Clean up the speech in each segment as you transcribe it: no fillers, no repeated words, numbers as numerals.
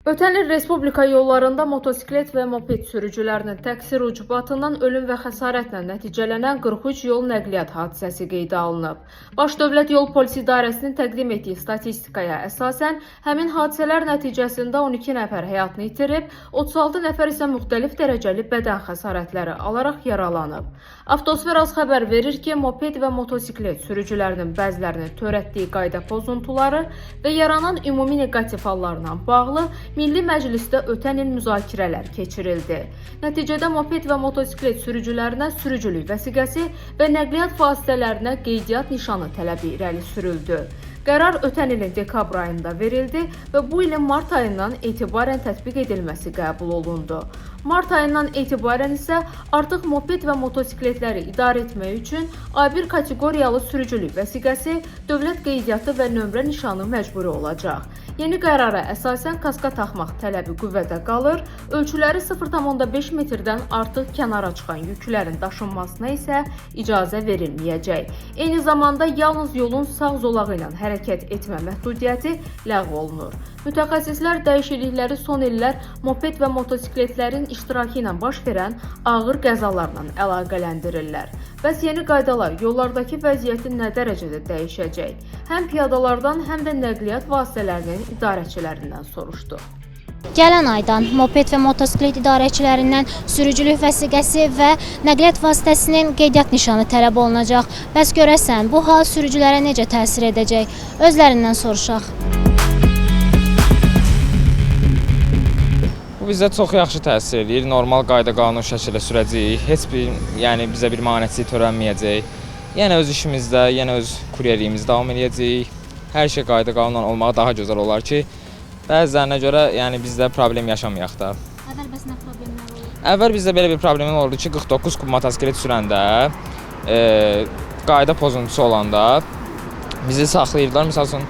Ötən il Respublika yollarında motosiklet və moped sürücülərinin təqsir ucbatından ölüm və xəsarətlə nəticələnən 43 yol nəqliyyat hadisəsi qeydə alınıb. Baş Dövlət Yol Polisi İdarəsinin təqdim etdiyi statistikaya əsasən, həmin hadisələr nəticəsində 12 nəfər həyatını itirib, 36 nəfər isə müxtəlif dərəcəli bədən xəsarətləri alaraq yaralanıb. Avtosfer az xəbər verir ki, moped və motosiklet sürücülərinin bəzilərinin törətdiyi qayda pozuntuları və yaranan ümumi neqativ hallarla bağlı Milli Məclisdə ötən il müzakirələr keçirildi. Nəticədə moped və motosiklet sürücülərinə sürücülük vəsiqəsi və nəqliyyat vasitələrinə qeydiyyat nişanı tələbi irəli sürüldü. Qərar ötən ilin dekabr ayında verildi və bu ilin mart ayından etibarən tətbiq edilməsi qəbul olundu. Mart ayından etibarən isə artıq moped və motosikletləri idarə etmək üçün A1 kateqoriyalı sürücülük vəsiqəsi, dövlət qeydiyyatı və nömrə nişanı məcburi olacaq. Yeni qərara əsasən kaska taxmaq tələbi qüvvədə qalır, ölçüləri 0,5 metrdən artıq kənara çıxan yüklərin daşınmasına isə icazə verilməyəcək. Eyni zamanda yalnız yolun sağ zolağı ilə hərəkət etmə məhdudiyyəti ləğv olunur. Mütəxəssislər dəyişiklikləri son illər moped və motosikletlərin iştirakı ilə baş verən ağır qəzalarla əlaqələndirirlər. Bəs yeni qaydalar yollardakı vəziyyəti nə dərəcədə dəyişəcək? Həm piyadalardan, həm də nəqliyyat vasitələrinin idarəçilərindən soruşduq. Gələn aydan moped və motosiklet idarəçilərindən sürücülük vəsiqəsi və nəqliyyat vasitəsinin qeydiyyat nişanı tələb olunacaq. Bəs görəsən, bu hal sürücülərə necə təsir edəcək? Özlərindən soruşaq. Bu bizə çox yaxşı təsir edir. Normal qayda qanun şəkildə sürəcəyik. Heç bir, bizə bir maneçilik törənməyəcək. Yəni öz işimizdə, öz kuryerliyimizdə davam edəcəyik. Hər şey qayda qanunla olmağı daha gözəl olar ki, bəzilərinə görə bizdə problem yaşamayaq da. Əvvəl bəs nə problemlər olur? Əvvəl bizdə belə bir problem oldu ki, 49 kub motosiklet sürəndə, qayda pozuntusu olanda bizi saxlayırlar. Misal üçün,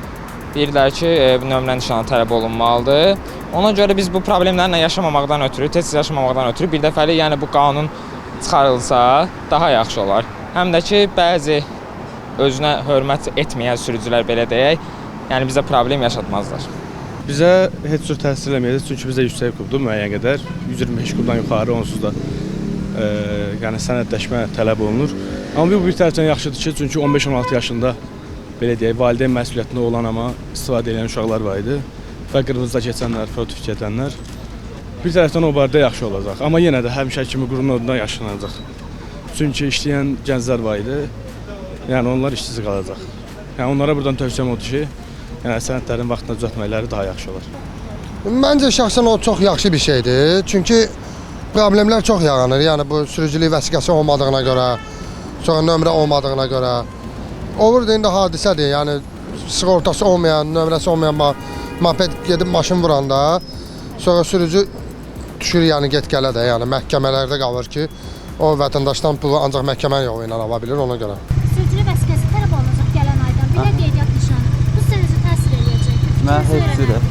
deyirlər ki, nömrə nişanı tələb olunmalıdır. Ona görə biz bu problemlərlə yaşamamaqdan ötürü, tez yaşamamaqdan ötürü bir dəfəlik bu qanun çıxarılsa daha yaxşı olar. Həm də ki, bəzi özünə hörmət etməyən sürücülər belə deyək, bizə problem yaşatmazlar. Bizə heç cür təsir eləməyəcək, çünki bizə yüksək kubdur müəyyən qədər. 125 kubdan yuxarı onsuz da sənədləşmə tələb olunur. Amma bu bir tərəfdən yaxşıdır ki, çünki 15-16 yaşında belə deyək, valideyn məsuliyyətində olan amma istifadə edən uşaqlar var idi və qırmızıda keçənlər, fototik edənlər. Bir tərəfdən o barədə yaxşı olacaq, amma yenə də həmişə kimi qurumun odundan yaşanacaq. Çünki işləyən gənclər var idi, onlar işsiz qalacaq. Onlara buradan tövsiyəm odur ki, sənədlərin vaxtında düzəltməkləri daha yaxşı olar. Məncə şəxsən o çox yaxşı bir şeydir, çünki problemlər çox yaranır. Bu sürücülük vəsiqəsi olmadığına görə, sonra nömrə olmadığına görə. Olur da indi hadisədir, sığortası olmayan, nömrəsi olmayan moped gedib maşın vuranda, sonra sürücü düşür get-gələ də, məhkəmələrdə qalır ki, o vətəndaşdan pulu ancaq məhkəmə yolu ilə ala bilir, ona görə. Sürücülük vəsiqəsi tələb olunacaq gələn aydan, bir də qeydiyyat nişanı. Bu sizə necə təsir eləyəcək? Mən heç cürə.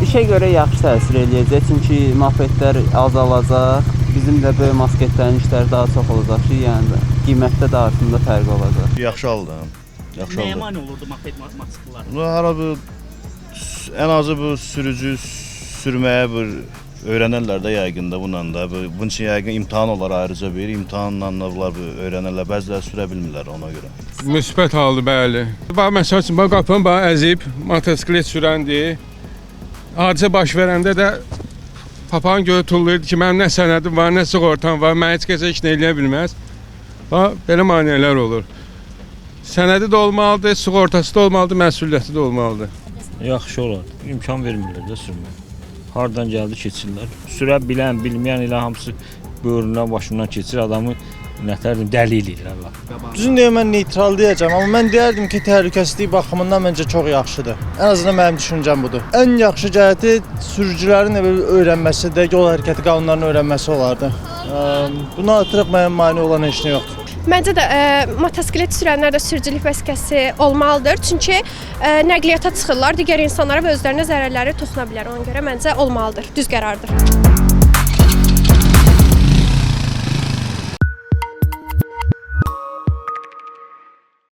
İşə görə yaxşı təsir eləyəcək, çünki mopedlər azalacaq, bizim də böyük mosketlərin işləri daha çox olacaq ki, qiymətdə də arasında fərq olacaq. Yaxşı haldır. Nəyə mane olurdu moped motosikletlər? Ən azı bu sürücü sürməyə öyrənərlər də yəqin də bununla da. Bunun üçün yəqin imtahan olar ayrıca bir, imtahanla da öyrənərlər, bəziləri sürə bilmirlər ona görə. Müsbət haldır, bəli. Məsəl üçün, qapını əzib, motosiklet sürəndir. Hadisə baş verəndə də papağın görə tullayırdı ki, mənim nə sənədim var, nə sığortam var, mən heç kəsə işini eləyə bilməz. Belə maneələr olur. Sənədi də olmalıdır, sığortası da olmalıdır, məsuliyyəti də olmalıdır. Yaxşı olar. İmkan vermirlər də sürməyə. Hardan gəldi keçirlər. Sürə bilən, bilməyən elə hamısı böğründən, başından keçir, adamı dəli eləyirlər. Düzün deyə mən neytral deyəcəm, amma mən deyərdim ki, təhlükəsizlik baxımından məncə çox yaxşıdır. Ən azından mənim düşüncəm budur. Ən yaxşı cəhəti sürücülərin öyrənməsi də, yol hərəkəti qanunlarını öyrənməsi olardı. Buna artıq mənim mane olan heç nə yoxdur. Məncə də motosiklet sürənlər də sürücülük vəsiqəsi olmalıdır. Çünki nəqliyyata çıxırlar, digər insanlara və özlərinə zərərləri toxuna bilər. Ona görə məncə olmalıdır. Düz qərardır.